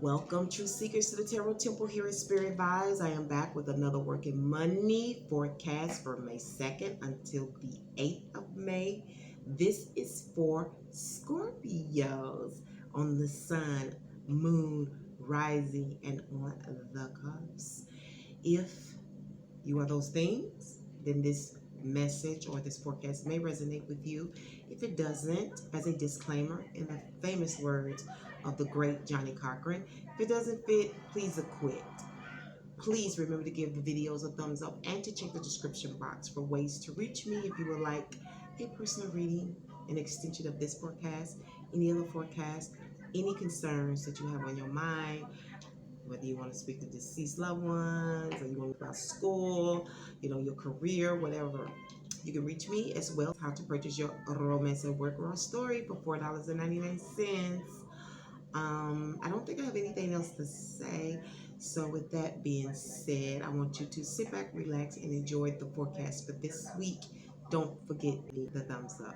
Welcome, true seekers, to the Tarot Temple here at Spearit Vibes. I am back with another working money forecast for May 2nd until the 8th of May. This is for Scorpios on the sun, moon, rising, and on the cusp. If you are those things, then this message or this forecast may resonate with you. If it doesn't, as a disclaimer, in the famous words of the great Johnny Cochran, if it doesn't fit, please acquit. Please remember to give the videos a thumbs up and to check the description box for ways to reach me if you would like a personal reading, an extension of this forecast, any other forecast, any concerns that you have on your mind, whether you want to speak to deceased loved ones or you want to talk about school, your career, whatever. You can reach me as well. How to purchase your romance and work raw story for $4.99. I don't think I have anything else to say. So with that being said, I want you to sit back, relax, and enjoy the forecast for this week. Don't forget the thumbs up.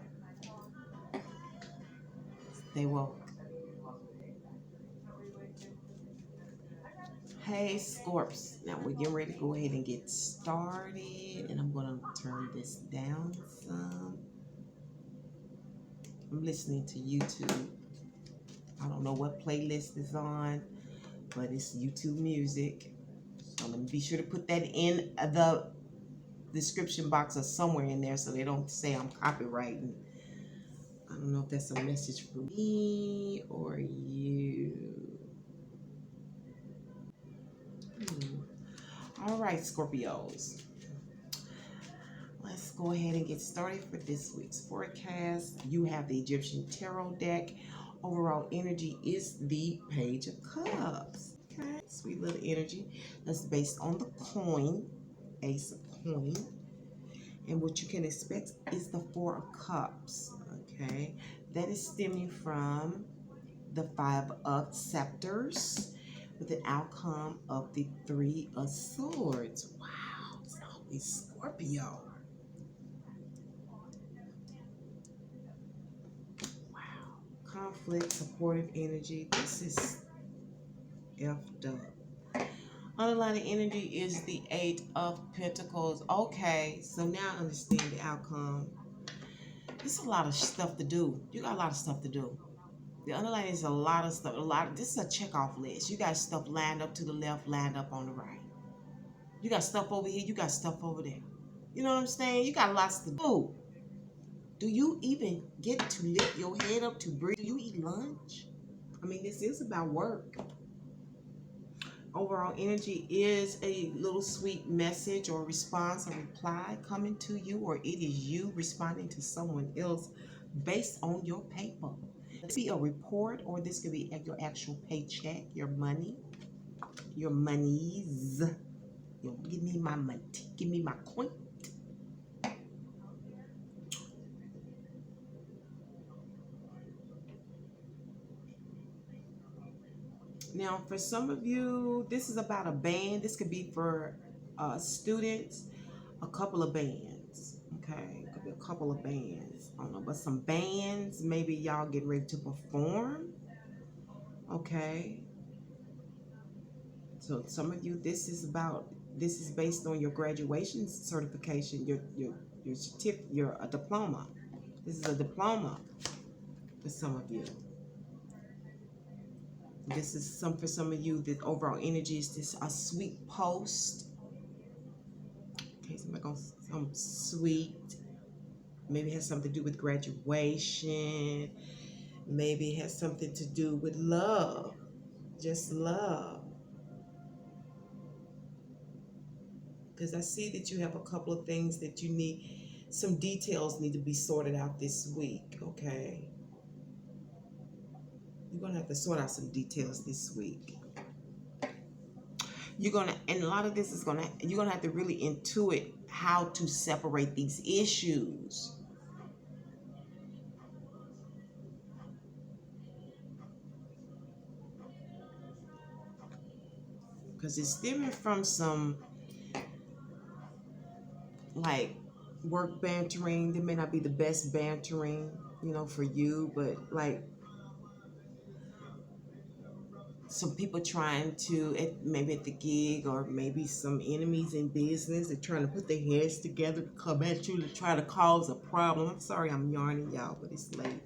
Stay woke. Hey Scorps, now we're getting ready to go ahead and get started, and I'm going to turn this down some. I'm listening to YouTube. I don't know what playlist is on, but it's YouTube music. So let me be sure to put that in the description box or somewhere in there so they don't say I'm copywriting. I don't know if that's a message for me or you. All right, Scorpios. Let's go ahead and get started for this week's forecast. You have the Egyptian Tarot deck. Overall energy is the Page of Cups. Okay, sweet little energy. That's based on the coin, Ace of Coin. And what you can expect is the Four of Cups. Okay, that is stemming from the Five of Scepters with an outcome of the Three of Swords. Wow, it's always Scorpio. Wow, conflict, supportive energy. This is effed up. Underlying energy is the Eight of Pentacles. Okay, so now I understand the outcome. There's a lot of stuff to do. You got a lot of stuff to do. The underlying is a lot of stuff. This is a check-off list. You got stuff lined up to the left, lined up on the right. You got stuff over here. You got stuff over there. You know what I'm saying? You got lots to do. Do you even get to lift your head up to breathe? Do you eat lunch? I mean, this is about work. Overall energy is a little sweet message or response or reply coming to you, or it is you responding to someone else based on your paper. This could be a report, or this could be your actual paycheck, your money, your monies. Give me my money, give me my coin. Now, for some of you, this is about a band. This could be for students, a couple of bands. Okay, it could be a couple of bands. I don't know, but some bands. Maybe y'all get ready to perform. Okay. So some of you, this is based on your graduation certification, your certificate, your diploma. This is a diploma for some of you. This is for some of you, the overall energy is this a sweet post. Okay, somebody going some sweet. Maybe it has something to do with graduation. Maybe it has something to do with love. Just love. Because I see that you have a couple of things that you need, some details need to be sorted out this week, okay? You're going to have to sort out some details this week. And a lot of this is you're going to have to really intuit how to separate these issues. Because it's stemming from some, like, work bantering. There may not be the best bantering, for you, but, like, some people trying to, maybe at the gig, or maybe some enemies in business, they're trying to put their heads together to come at you to try to cause a problem. I'm sorry I'm yarning, y'all, but it's late.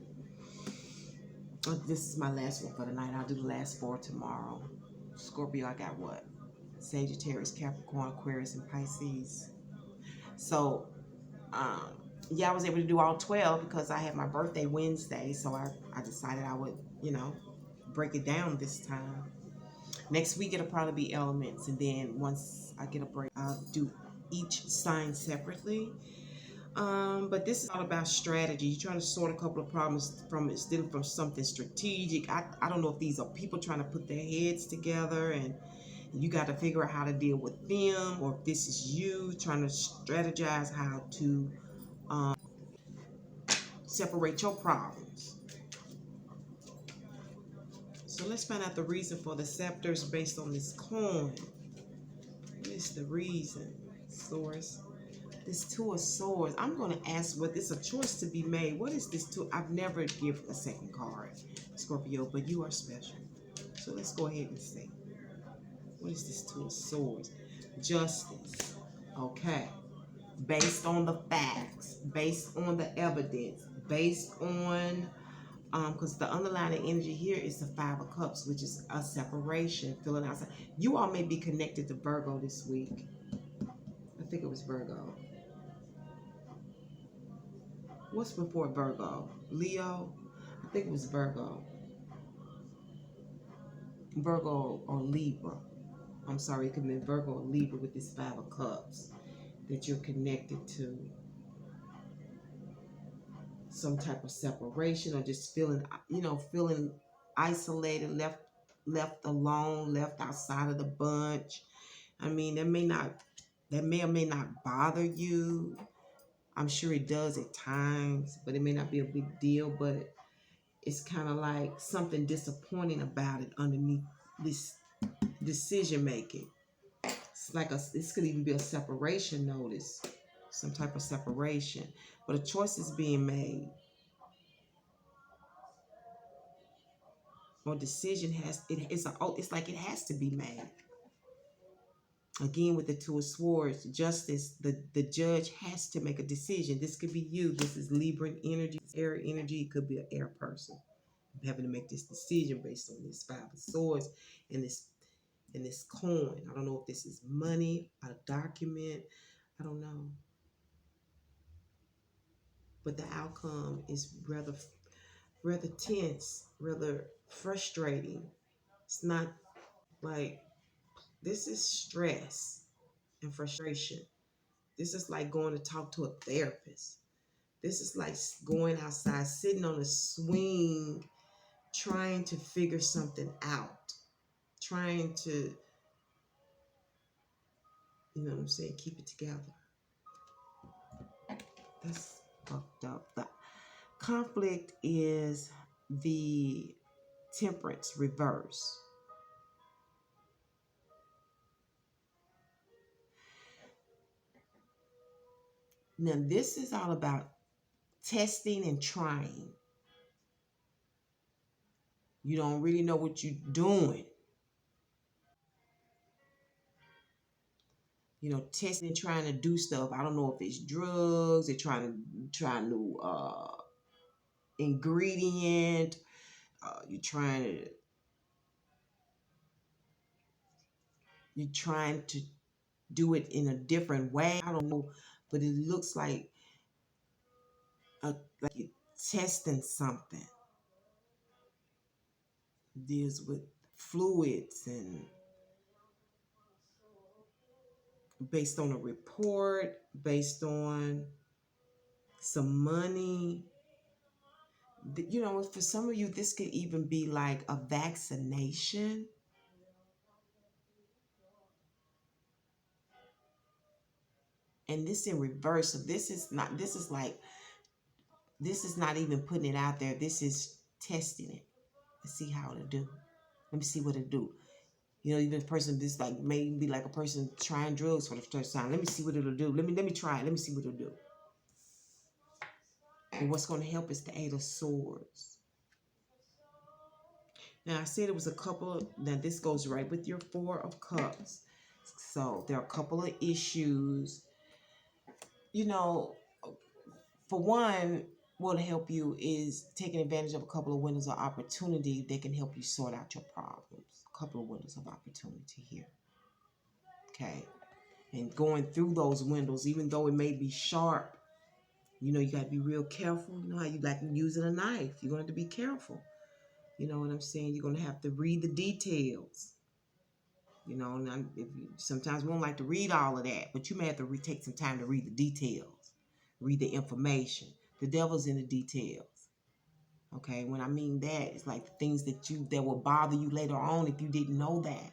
This is my last one for the night. I'll do the last 4 tomorrow. Scorpio, I got what? Sagittarius, Capricorn, Aquarius, and Pisces. So, yeah, I was able to do all 12 because I had my birthday Wednesday. So I decided I would, break it down this time. Next week, it'll probably be elements. And then once I get a break, I'll do each sign separately. But this is all about strategy. You're trying to sort a couple of problems from instead from something strategic. I don't know if these are people trying to put their heads together and you got to figure out how to deal with them, or if this is you trying to strategize how to separate your problems. So let's find out the reason for the scepters based on this coin. What is the reason? Source. This Two of Swords. I'm going to ask what is a choice to be made. What is this two? I've never given a second card, Scorpio, but you are special. So let's go ahead and see. What is this Two of Swords? Justice. Okay. Based on the facts, based on the evidence, based on because the underlying energy here is the Five of Cups, which is a separation, feeling outside. You all may be connected to Virgo this week. I think it was Virgo. What's before Virgo? Leo? I think it was Virgo. Virgo or Libra. I'm sorry, it could be Virgo or Libra with this Five of Cups that you're connected to. Some type of separation, or just feeling, feeling isolated, left alone, left outside of the bunch. I mean, that may or may not bother you. I'm sure it does at times, but it may not be a big deal, but it's kind of like something disappointing about it underneath this decision making. It's like this could even be a separation notice, some type of separation, but a choice is being made. Or decision it's like it has to be made. Again, with the Two of Swords, justice, the judge has to make a decision. This could be you. This is Libra energy, air energy. It could be an air person having to make this decision based on this Five of Swords and this coin. I don't know if this is money, a document. I don't know. But the outcome is rather tense, rather frustrating. It's not like, this is stress and frustration. This is like going to talk to a therapist. This is like going outside, sitting on a swing, trying to figure something out, trying to, you know what I'm saying, keep it together. That's fucked up. The conflict is the Temperance reverse. Now, this is all about testing and trying. You don't really know what you're doing. Testing and trying to do stuff. I don't know if it's drugs. They're trying new ingredient. You're trying to do it in a different way. I don't know, but it looks like you're testing something. Deals with fluids and based on a report, based on some money. For some of you, this could even be like a vaccination. And this in reverse. So this is not even putting it out there. This is testing it. Let's see how it'll do. Let me see what it'll do. Even a person, this like maybe like a person trying drugs for the first time. Let me see what it'll do. Let me try it. Let me see what it'll do. And what's going to help is the Eight of Swords. Now I said it was a couple of, now this goes right with your Four of Cups. So there are a couple of issues. You know, for one, what'll help you is taking advantage of a couple of windows of opportunity that can help you sort out your problems. A couple of windows of opportunity here. Okay. And going through those windows, even though it may be sharp, you know, you got to be real careful. You know how you like using a knife. You're going to have to be careful. You know what I'm saying? You're going to have to read the details. You know, and sometimes we don't like to read all of that, but you may have to take some time to read the details, read the information. The devil's in the details. Okay, when I mean that, it's like the things that will bother you later on if you didn't know that,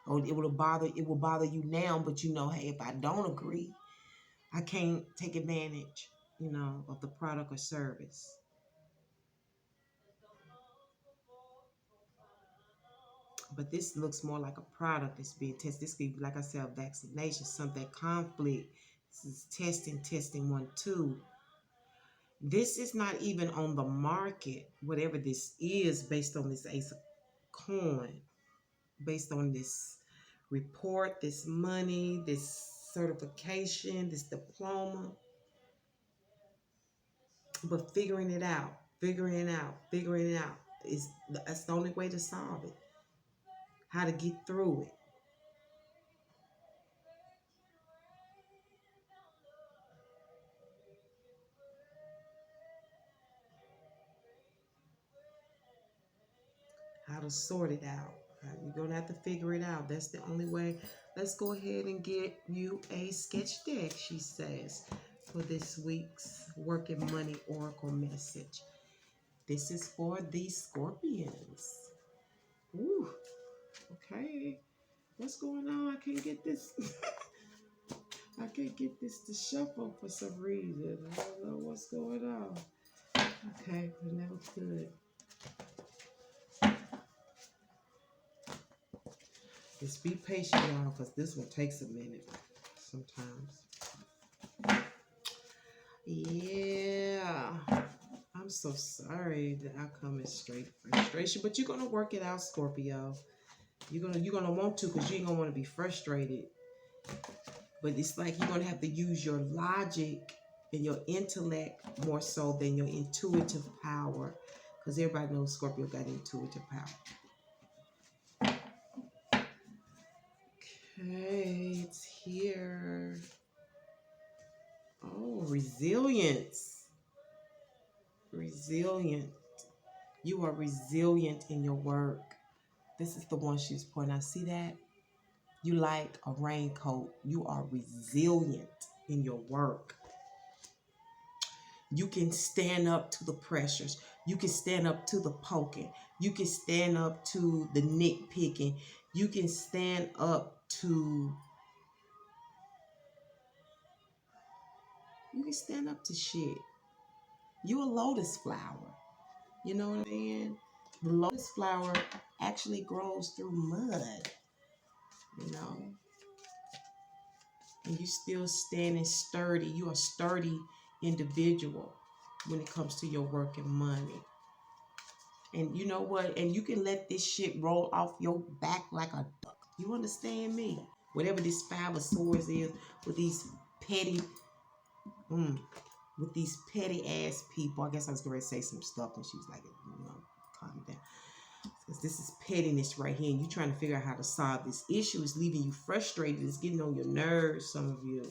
or it will bother you now. But you know, hey, if I don't agree, I can't take advantage, you know, of the product or service. But this looks more like a product that's being tested. This could be, like I said, a vaccination, something conflict. This is testing 1, 2. This is not even on the market, whatever this is, based on this Ace of Coin, based on this report, this money, this certification, this diploma. But figuring it out is that's the only way to solve it. How to get through it. How to sort it out. You're going to have to figure it out. That's the only way. Let's go ahead and get you a sketch deck, she says, for this week's Working Money Oracle message. This is for the Scorpions. Ooh, okay. What's going on? I can't get this. I can't get this to shuffle for some reason. I don't know what's going on. Okay, but never could. Just be patient, y'all, because this one takes a minute sometimes. Yeah. I'm so sorry. The outcome is straight frustration, but you're gonna work it out, Scorpio. You're gonna want to, because you ain't gonna want to be frustrated. But it's like you're gonna have to use your logic and your intellect more so than your intuitive power, because everybody knows Scorpio got intuitive power. Okay, it's here. Oh, resilience. Resilient. You are resilient in your work. This is the one she's pointing out. See that? You like a raincoat. You are resilient in your work. You can stand up to the pressures. You can stand up to the poking. You can stand up to the nitpicking. You can stand up to... You can stand up to shit. You a lotus flower. You know what I mean? The lotus flower actually grows through mud. You know? And you still standing sturdy. You are a sturdy individual when it comes to your work and money. And you know what? And you can let this shit roll off your back like a duck. You understand me? Whatever this 5 of Swords is with these petty, with these petty ass people. I guess I was going to say some stuff and she was like, you know, calm down. Because this is pettiness right here. And you trying to figure out how to solve this issue. It's leaving you frustrated. It's getting on your nerves, some of you.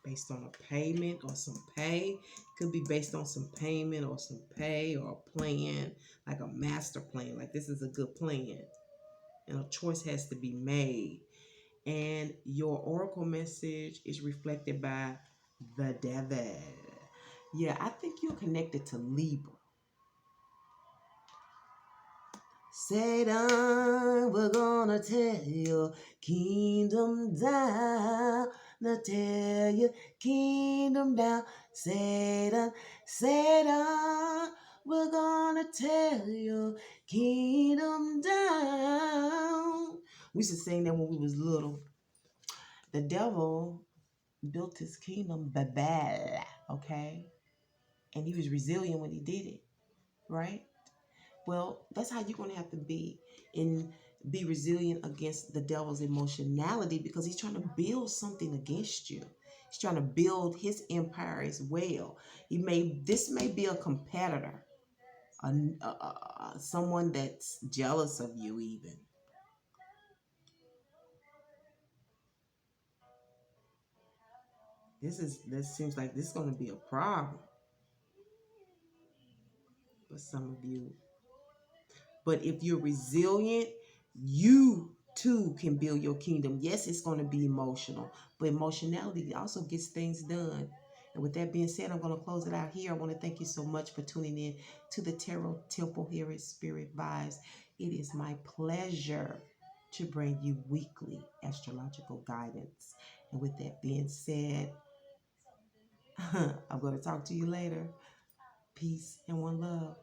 Based on a payment or some pay. Could be based on some payment or some pay or a plan, like a master plan. Like this is a good plan. And a choice has to be made. And your oracle message is reflected by the devil. Yeah, I think you're connected to Libra. Satan, we're gonna tear your kingdom down. Now tear your kingdom down. Satan, Satan, we're gonna tear your kingdom down. We used to sing that when we was little. The devil built his kingdom, Babel, okay? and he was resilient when he did it, right? Well, that's how you're going to have to be be resilient against the devil's emotionality, because he's trying to build something against you. He's trying to build his empire as well. This may be a competitor, someone that's jealous of you even. This seems like this is going to be a problem for some of you. But if you're resilient, you too can build your kingdom. Yes, it's going to be emotional, but emotionality also gets things done. And with that being said, I'm going to close it out here. I want to thank you so much for tuning in to the Tarot Temple here at Spearit Vibes. It is my pleasure to bring you weekly astrological guidance. And with that being said, I'm going to talk to you later. Peace and one love.